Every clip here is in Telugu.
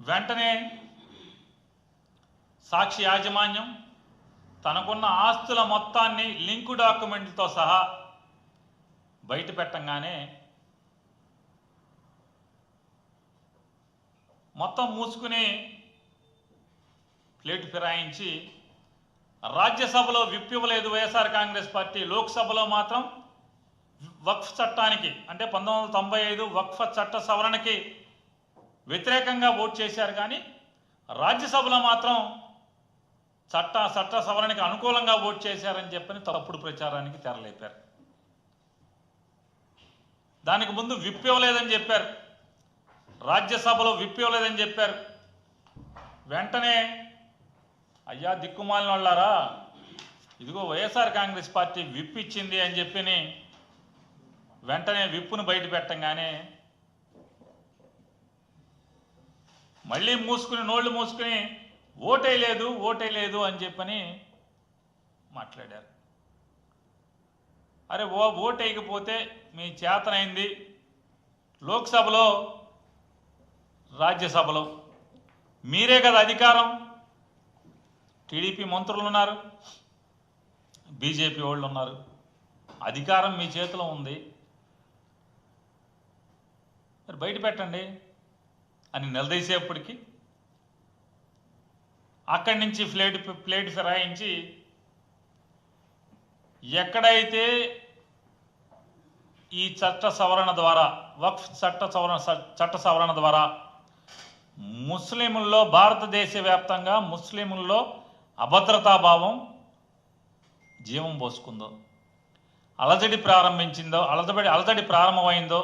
వెంటనే సాక్షి యాజమాన్యం తనకున్న ఆస్తుల మొత్తాన్ని లింకు డాక్యుమెంట్లతో సహా బయట పెట్టంగానే మొత్తం మూసుకుని ప్లేటు ఫిరాయించి రాజ్యసభలో విప్ ఇవ్వలేదు వైఎస్ఆర్ కాంగ్రెస్ పార్టీ, లోక్సభలో మాత్రం వక్ఫ్ చట్టానికి అంటే 1995 వక్ఫ్ చట్ట సవరణకి వ్యతిరేకంగా ఓటు చేశారు. కానీ రాజ్యసభలో మాత్రం చట్ట సవరణకి అనుకూలంగా ఓటు చేశారని చెప్పని తప్పుడు ప్రచారానికి తెరలేపారు. దానికి ముందు విప్ ఇవ్వలేదని చెప్పారు, రాజ్యసభలో విప్ ఇవ్వలేదని చెప్పారు. వెంటనే అయ్యా దిక్కుమాలిన వాళ్ళారా, ఇదిగో వైఎస్ఆర్ కాంగ్రెస్ పార్టీ విప్ ఇచ్చింది అని చెప్పి వెంటనే విప్పును బయట పెట్టంగానే మళ్ళీ నోళ్ళు మూసుకుని ఓటేయలేదు అని చెప్పని మాట్లాడారు. అరే ఓటేయకపోతే మీ చేతనైంది లోక్సభలో రాజ్యసభలో మీరే కదా అధికారం, టీడీపీ మంత్రులు ఉన్నారు, బీజేపీ వాళ్ళు ఉన్నారు, అధికారం మీ చేతిలో ఉంది, మరి బయట పెట్టండి అని నిలదీసేపటికి అక్కడి నుంచి ప్లేట్ ఫిరాయించి ఎక్కడైతే ఈ చట్ట సవరణ ద్వారా వక్ఫ్ చట్ట సవరణ ద్వారా ముస్లింల్లో భారతదేశ వ్యాప్తంగా ముస్లింల్లో అభద్రతాభావం జీవం పోసుకుందో, అలజడి ప్రారంభమైందో,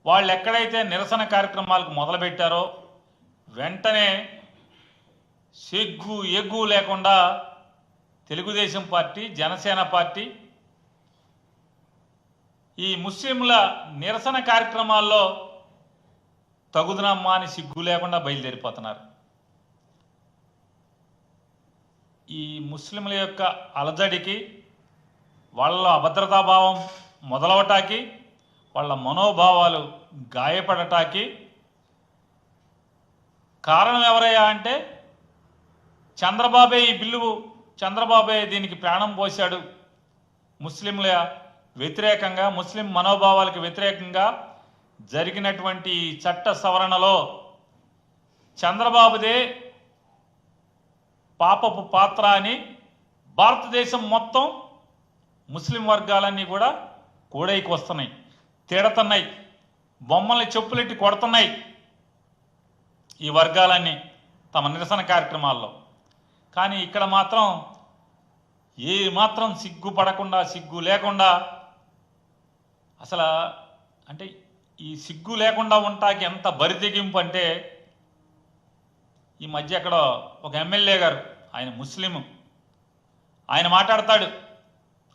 వాళ్ళు ఎక్కడైతే నిరసన కార్యక్రమాలకు మొదలుపెట్టారో వెంటనే ఎగ్గు లేకుండా తెలుగుదేశం పార్టీ, జనసేన పార్టీ ఈ ముస్లింల నిరసన కార్యక్రమాల్లో తగుదనమ్మా అని సిగ్గు లేకుండా బయలుదేరిపోతున్నారు. ఈ ముస్లింల యొక్క అలజడికి, వాళ్ళ అభద్రతాభావం మొదలవటానికి, వాళ్ళ మనోభావాలు గాయపడటానికి కారణం ఎవరయ్యా అంటే చంద్రబాబే దీనికి ప్రాణం పోశాడు. ముస్లింల వ్యతిరేకంగా, ముస్లిం మనోభావాలకు వ్యతిరేకంగా జరిగినటువంటి చట్ట సవరణలో చంద్రబాబుదే పాపపు పాత్ర అని భారతదేశం మొత్తం ముస్లిం వర్గాలన్నీ కూడా కూడైకి వస్తున్నాయి, తిడుతున్నాయి, బొమ్మల్ని చెప్పులెట్టి కొడుతున్నాయి ఈ వర్గాలన్నీ తమ నిరసన కార్యక్రమాల్లో. కానీ ఇక్కడ మాత్రం ఏ మాత్రం సిగ్గు లేకుండా అసలు అంటే ఈ సిగ్గు లేకుండా ఉంటాకి ఎంత బరితెగింపు అంటే ఈ మధ్య అక్కడ ఒక ఎమ్మెల్యే గారు, ఆయన ముస్లిం, ఆయన మాట్లాడతాడు.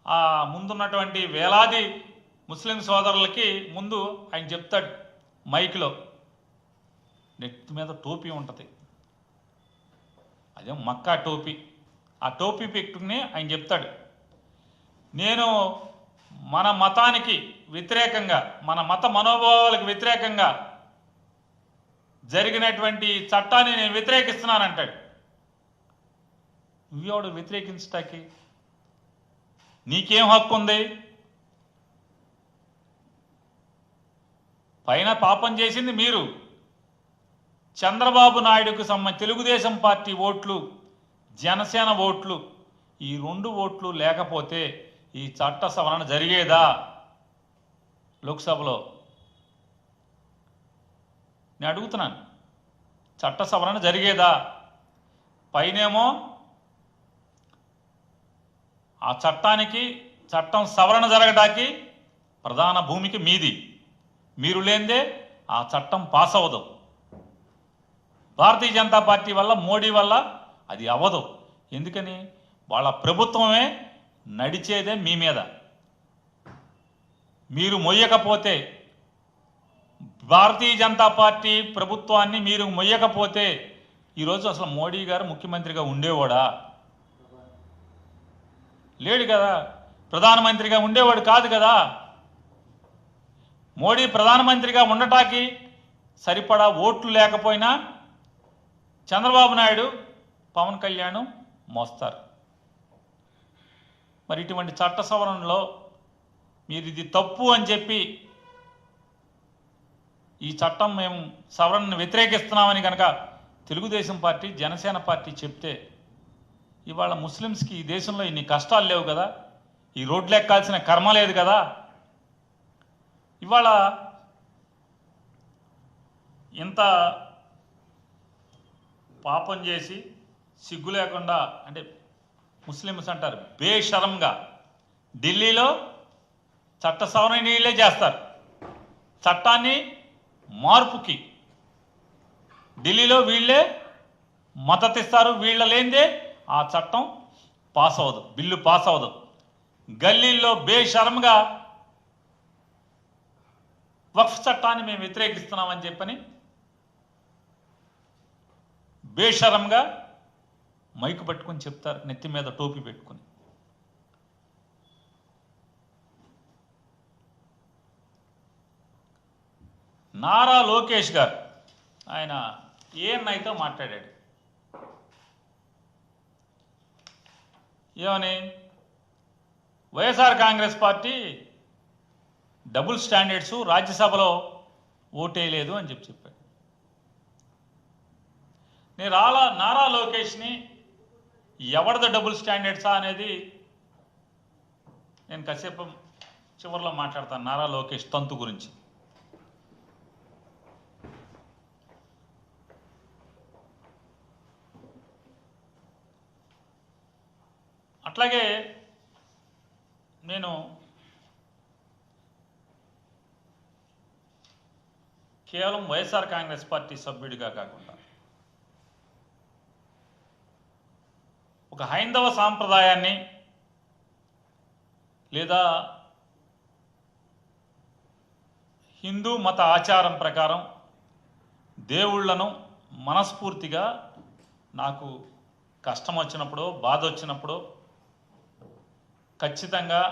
ఆ ముందున్నటువంటి వేలాది ముస్లిం సోదరులకి ముందు ఆయన చెప్తాడు మైక్లో, నెత్తి మీద టోపీ ఉంటుంది, అదే మక్కా టోపీ, ఆ టోపీ పెట్టుకుని ఆయన చెప్తాడు, నేను మన మతానికి వ్యతిరేకంగా, మన మత మనోభావాలకు వ్యతిరేకంగా జరిగినటువంటి చట్టాన్ని నేను వ్యతిరేకిస్తున్నానంటాడు. నువ్వెవడు వ్యతిరేకించటానికి? నీకేం హక్కు ఉంది? పైన పాపం చేసింది మీరు. చంద్రబాబు నాయుడుకు తెలుగుదేశం పార్టీ ఓట్లు, జనసేన ఓట్లు, ఈ 2 ఓట్లు లేకపోతే ఈ చట్ట సవరణ జరిగేదా లోక్సభలో? నేను అడుగుతున్నాను, చట్ట సవరణ జరిగేదా? పైనేమో ఆ చట్టం సవరణ జరగడానికి ప్రధాన భూమికి మీది, మీరు లేనిదే ఆ చట్టం పాస్ అవ్వదు. భారతీయ జనతా పార్టీ వల్ల, మోడీ వల్ల అది అవ్వదు. ఎందుకని? వాళ్ళ ప్రభుత్వమే నడిచేదే మీ మీద. మీరు మొయ్యకపోతే, భారతీయ జనతా పార్టీ ప్రభుత్వాన్ని మీరు మొయ్యకపోతే ఈరోజు అసలు మోడీ గారు ముఖ్యమంత్రిగా ఉండేవాడా? లేడు కదా. ప్రధానమంత్రిగా ఉండేవాడు కాదు కదా. మోడీ ప్రధానమంత్రిగా ఉండటానికి సరిపడా ఓట్లు లేకపోయినా చంద్రబాబు నాయుడు, పవన్ కళ్యాణ్ మోస్తారు. మరి ఇటువంటి చట్ట సవరణలో మీరు ఇది తప్పు అని చెప్పి ఈ చట్టం మేము సవరణను వ్యతిరేకిస్తున్నామని కనుక తెలుగుదేశం పార్టీ, జనసేన పార్టీ చెప్తే ఇవాళ ముస్లిమ్స్కి ఈ దేశంలో ఇన్ని కష్టాలు లేవు కదా, ఈ రోడ్లు ఎక్కాల్సిన కర్మ లేదు కదా. ఇవాళ ఇంత పాపం చేసి సిగ్గు లేకుండా, అంటే ముస్లిమ్స్ అంటారు బేషరంగా ఢిల్లీలో చట్ట సవరణ నీళ్ళే చేస్తారు. చట్టాన్ని మార్పుకి ఢిల్లీలో వీళ్ళే మద్దతిస్తారు. వీళ్ళ లేనిదే ఆ చట్టం పాస్ అవ్వదు, బిల్లు పాస్ అవ్వదు. గల్లీల్లో బేషరంగా వక్ఫ్ చట్టాన్ని మేము వ్యతిరేకిస్తున్నామని చెప్పని బేషరంగా మైకు పట్టుకొని చెప్తారు, నెత్తి మీద టోపీ పెట్టుకుని. నారా లోకేష్ గారు ఆయన ఏఎన్ఐతో మాట్లాడాడు. ఏమని? YSR Congress party double standards, రాజ్యసభలో ఓటేయలేదు అని చెప్పాడు. నేను నారా లోకేష్ని ఎవరిది డబుల్ స్టాండర్డ్సా అనేది నేను కాసేపు చివరిలో మాట్లాడతాను. నారా లోకేష్ తంతు గురించి. అట్లాగే నేను కేవలం వైఎస్ఆర్ కాంగ్రెస్ పార్టీ సభ్యుడిగా కాకుండా ఒక హైందవ సాంప్రదాయాన్ని లేదా హిందూ మత ఆచారం ప్రకారం దేవుళ్లను మనస్ఫూర్తిగా నాకు కష్టం వచ్చినప్పుడు, బాధ వచ్చినప్పుడు ఖచ్చితంగా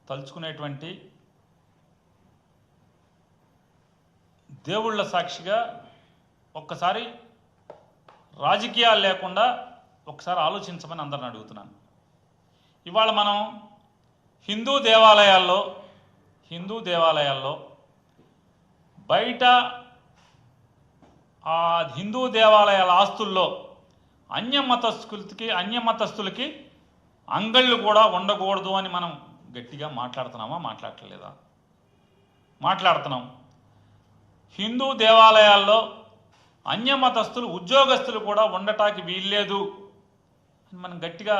తలుచుకునేటువంటి దేవుళ్ళ సాక్షిగా ఒక్కసారి రాజకీయాలు లేకుండా ఒకసారి ఆలోచించమని అందరిని అడుగుతున్నాను. ఇవాళ మనం హిందూ దేవాలయాల్లో బయట ఆ హిందూ దేవాలయాల ఆస్తుల్లో అన్యమతస్థులకి అంగళ్ళు కూడా ఉండకూడదు అని మనం గట్టిగా మాట్లాడుతున్నామా? మాట్లాడలేదా? మాట్లాడుతున్నాం. హిందూ దేవాలయాల్లో అన్యమతస్థులు, ఉద్యోగస్తులు కూడా ఉండటానికి వీల్లేదు అని మనం గట్టిగా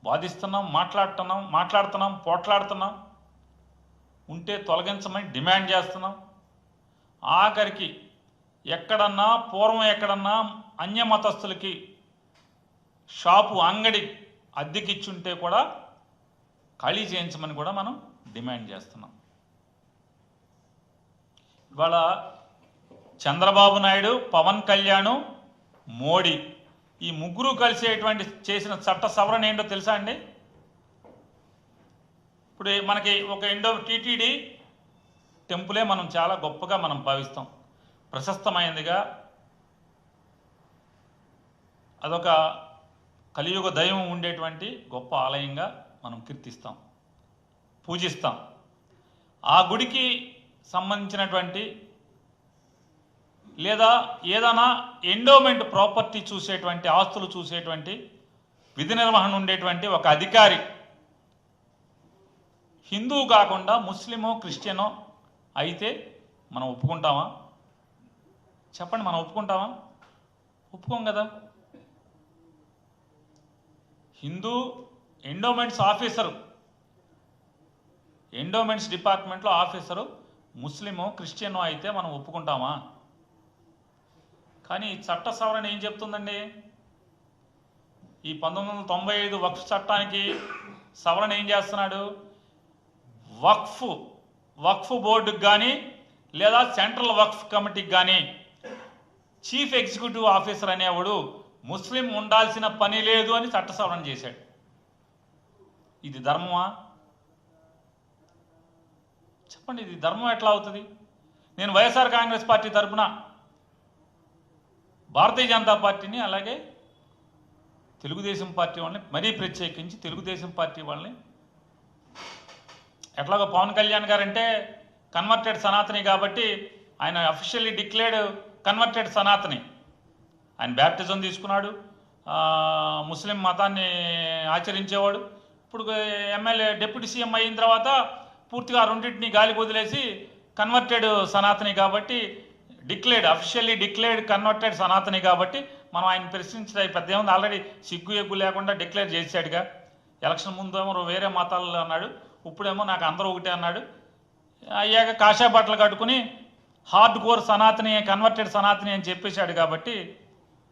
వాదిస్తున్నాం, మాట్లాడుతున్నాం, పోట్లాడుతున్నాం. ఉంటే తొలగించమని డిమాండ్ చేస్తున్నాం. ఆఖరికి పూర్వం ఎక్కడన్నా అన్యమతస్థులకి షాపు, అంగడి అద్దెకిచ్చుంటే కూడా ఖాళీ చేయించమని కూడా మనం డిమాండ్ చేస్తున్నాం. ఇవాళ చంద్రబాబు నాయుడు, పవన్ కళ్యాణ్, మోడీ ఈ ముగ్గురు కలిసేటువంటి చేసిన చట్ట సవరణ ఏంటో తెలుసా అండి? ఇప్పుడు మనకి ఒక టీటీడీ టెంపులే మనం చాలా గొప్పగా మనం భావిస్తాం, ప్రశస్తమైనదిగా. అదొక కలియుగ దైవం ఉండేటువంటి గొప్ప ఆలయంగా మనం కీర్తిస్తాం, పూజిస్తాం. ఆ గుడికి సంబంధించినటువంటి లేదా ఏదైనా ఎండోమెంట్ ప్రాపర్టీ చూసేటువంటి, ఆస్తులు చూసేటువంటి విధి నిర్వహణ ఉండేటువంటి ఒక అధికారి హిందువు కాకుండా ముస్లిమో, క్రిస్టియనో అయితే మనం ఒప్పుకుంటామా? చెప్పండి, మనం ఒప్పుకుంటామా? ఒప్పుకోం కదా. హిందూ ఎండోమెంట్స్ డిపార్ట్మెంట్లో ఆఫీసరు ముస్లిమో, క్రిస్టియనో అయితే మనం ఒప్పుకుంటామా? కానీ చట్ట సవరణ ఏం చెప్తుందండి? ఈ 1995 వక్ఫ్ చట్టానికి సవరణ ఏం చేస్తున్నాడు? వక్ఫ్ బోర్డుకి కానీ లేదా సెంట్రల్ వక్ఫ్ కమిటీకి కానీ చీఫ్ ఎగ్జిక్యూటివ్ ఆఫీసర్ అనేవాడు ముస్లిం ఉండాల్సిన పని లేదు అని చట్ట సవరణ చేశాడు. ఇది ధర్మమా? చెప్పండి, ఇది ధర్మం ఎట్లా అవుతుంది? నేను వైఎస్ఆర్ కాంగ్రెస్ పార్టీ తరఫున భారతీయ జనతా పార్టీని అలాగే తెలుగుదేశం పార్టీ వాళ్ళని, మరీ ప్రత్యేకించి తెలుగుదేశం పార్టీ వాళ్ళని, ఎట్లాగో పవన్ కళ్యాణ్ గారంటే కన్వర్టెడ్ సనాతని కాబట్టి ఆయన అఫీషియల్లీ డిక్లేర్డ్ కన్వర్టెడ్ సనాతని. ఆయన బ్యాప్టిజం తీసుకున్నాడు, ముస్లిం మతాన్ని ఆచరించేవాడు. ఇప్పుడు ఎమ్మెల్యే డిప్యూటీ సీఎం అయిన తర్వాత పూర్తిగా రెండింటిని గాలి వదిలేసి కన్వర్టెడ్ సనాతని కాబట్టి అఫీషియల్లీ డిక్లేర్డ్ కన్వర్టెడ్ సనాతని కాబట్టి మనం ఆయన ప్రశ్నించడం పెద్ద ఏముంది. ఆల్రెడీ సిగ్గు ఎగ్గు లేకుండా డిక్లేర్ చేశాడుగా. ఎలక్షన్ ముందేమో వేరే మతాలు అన్నాడు, ఇప్పుడేమో నాకు అందరూ ఒకటే అన్నాడు. అయ్యాక కాషాయ బట్టలు కట్టుకుని hard core Sanatani converted Sanatani అని చెప్పేశాడు కాబట్టి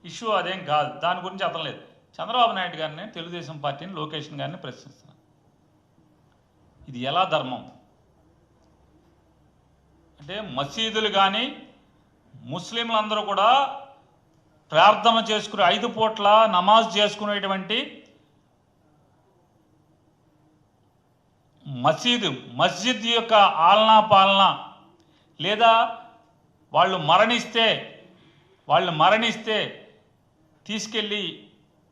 ఇష్యూ అదేం కాదు. దాని గురించి అతను లేదు. చంద్రబాబు నాయుడు గారిని, తెలుగుదేశం పార్టీని, లోకేష్ గారిని ప్రశ్నిస్తున్నాను. ఇది ఎలా ధర్మం అంటే మసీదులు కానీ ముస్లింలందరూ కూడా ప్రార్థన చేసుకునే 5 పూట్ల నమాజ్ చేసుకునేటువంటి మస్జిద్ యొక్క ఆలనా పాలన, లేదా వాళ్ళు మరణిస్తే తీసుకెళ్ళి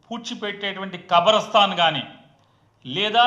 పూడ్చిపెట్టేటువంటి కబరస్థాన్ కానీ, లేదా